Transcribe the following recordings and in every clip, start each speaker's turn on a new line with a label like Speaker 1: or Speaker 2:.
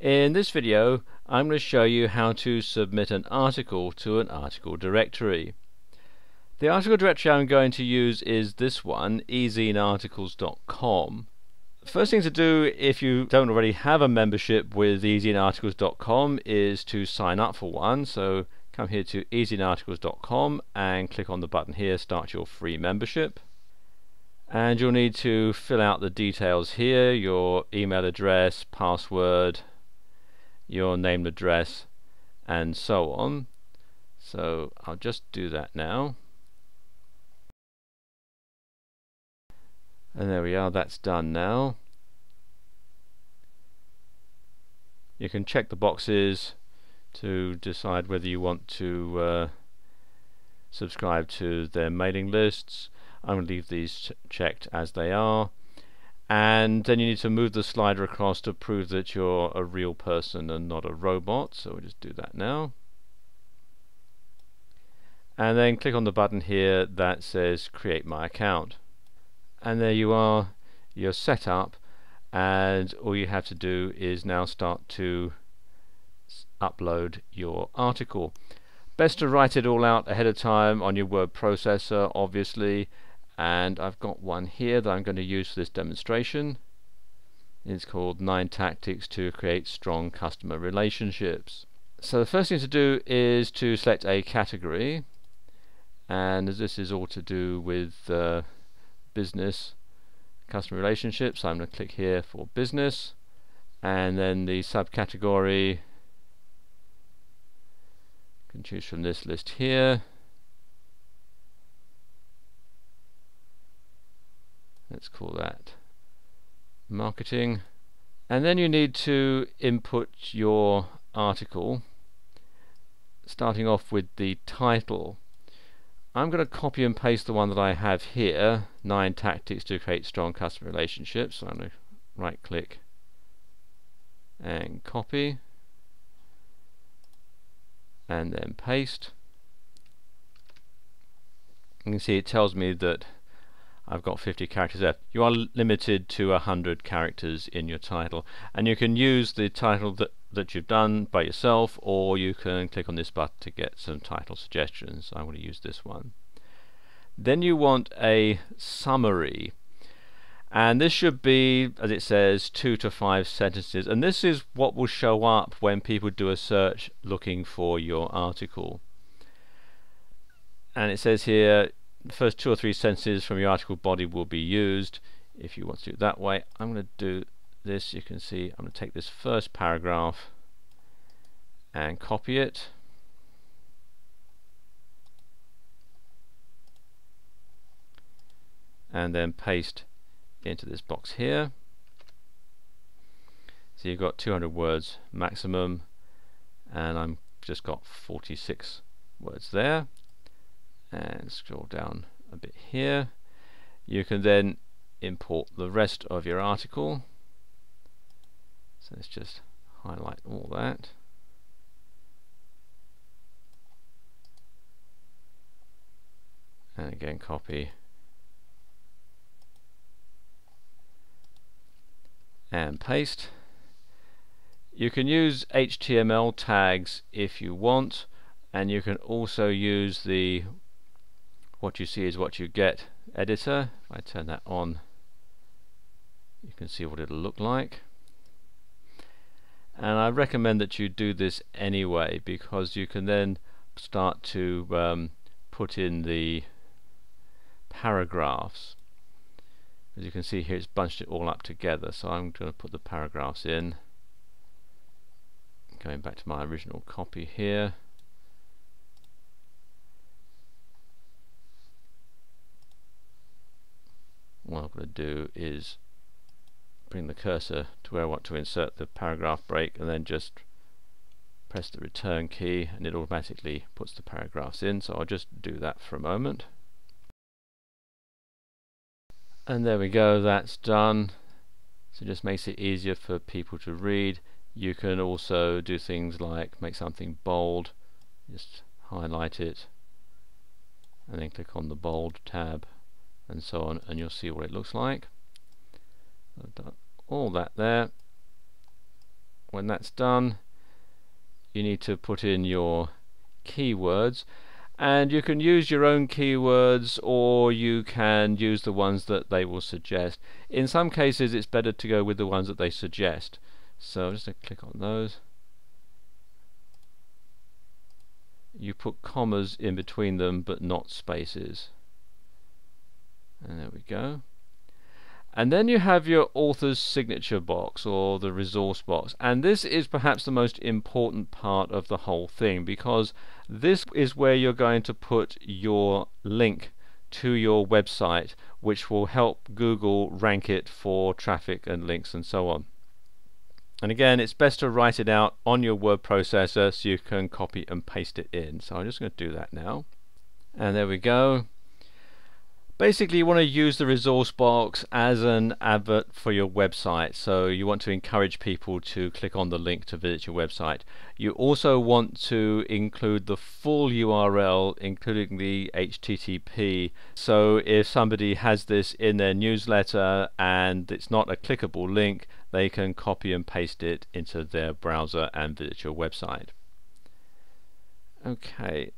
Speaker 1: In this video I'm going to show you how to submit an article to an article directory. The article directory I'm going to use is this one, ezinearticles.com. First thing to do if you don't already have a membership with ezinearticles.com is to sign up for one. So come here to ezinearticles.com and click on the button here, start your free membership. And you'll need to fill out the details here, your email address, password, your name and address, and so on. So I'll just do that now. And there we are, that's done now. You can check the boxes to decide whether you want to subscribe to their mailing lists. I'm going to leave these checked as they are. And then you need to move the slider across to prove that you're a real person and not a robot. So we'll just do that now. And then click on the button here that says Create My Account. And there you are, you're set up, and all you have to do is now start to upload your article. Best to write it all out ahead of time on your word processor, obviously, and I've got one here that I'm going to use for this demonstration. It's called 9 Tactics to Create Strong Customer Relationships. So the first thing to do is to select a category, and this is all to do with business customer relationships. I'm going to click here for business, and then the subcategory, you can choose from this list here. Let's call that marketing, and then you need to input your article, starting off with the title. I'm going to copy and paste the one that I have here, 9 Tactics to Create Strong Customer Relationships. So I'm going to right click and copy and then paste. You can see it tells me that I've got 50 characters there. You are limited to 100 characters in your title, and you can use the title that you've done by yourself, or you can click on this button to get some title suggestions. I'm going to use this one. Then you want a summary, and this should be, as it says, 2 to 5 sentences, and this is what will show up when people do a search looking for your article. And it says here the first 2 or 3 sentences from your article body will be used. If you want to do it that way, I'm going to do this. You can see I'm going to take this first paragraph and copy it, and then paste into this box here. So you've got 200 words maximum, and I'm just got 46 words there. And scroll down a bit here. You can then import the rest of your article. So let's just highlight all that. And again copy and paste. You can use HTML tags if you want, and you can also use the what you see is what you get editor. If I turn that on, you can see what it'll look like. And I recommend that you do this anyway, because you can then start to put in the paragraphs. As you can see here, it's bunched it all up together, so I'm going to put the paragraphs in. Going back to my original copy here. What I'm going to do is bring the cursor to where I want to insert the paragraph break, and then just press the return key, and it automatically puts the paragraphs in. So I'll just do that for a moment. And there we go, that's done. So it just makes it easier for people to read. You can also do things like make something bold, just highlight it and then click on the bold tab and so on, and you'll see what it looks like. I've done all that there. When that's done, you need to put in your keywords, and you can use your own keywords or you can use the ones that they will suggest. In some cases it's better to go with the ones that they suggest, so I'm just going to click on those. You put commas in between them but not spaces, and there we go. And then you have your author's signature box or the resource box, and this is perhaps the most important part of the whole thing, because this is where you're going to put your link to your website, which will help Google rank it for traffic and links and so on. And again, it's best to write it out on your word processor so you can copy and paste it in. So I'm just going to do that now, and there we go. Basically, you want to use the resource box as an advert for your website, so you want to encourage people to click on the link to visit your website. You also want to include the full URL, including the HTTP, so if somebody has this in their newsletter and it's not a clickable link, they can copy and paste it into their browser and visit your website. Okay.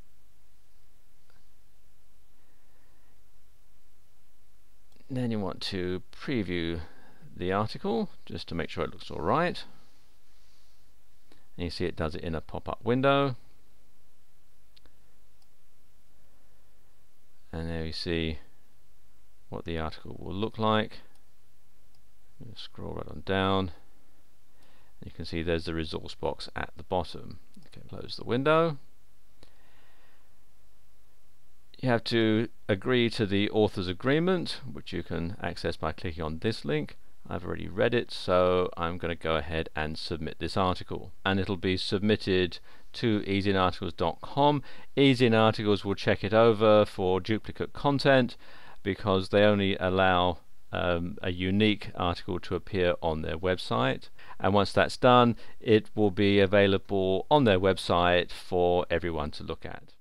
Speaker 1: Then you want to preview the article just to make sure it looks alright. And you see it does it in a pop-up window. And there you see what the article will look like. Scroll right on down. You can see there's the resource box at the bottom. Okay, close the window. You have to agree to the author's agreement, which you can access by clicking on this link. I've already read it, so I'm going to go ahead and submit this article, and it'll be submitted to EasyInArticles.com. EasyInArticles will check it over for duplicate content, because they only allow a unique article to appear on their website, and once that's done, it will be available on their website for everyone to look at.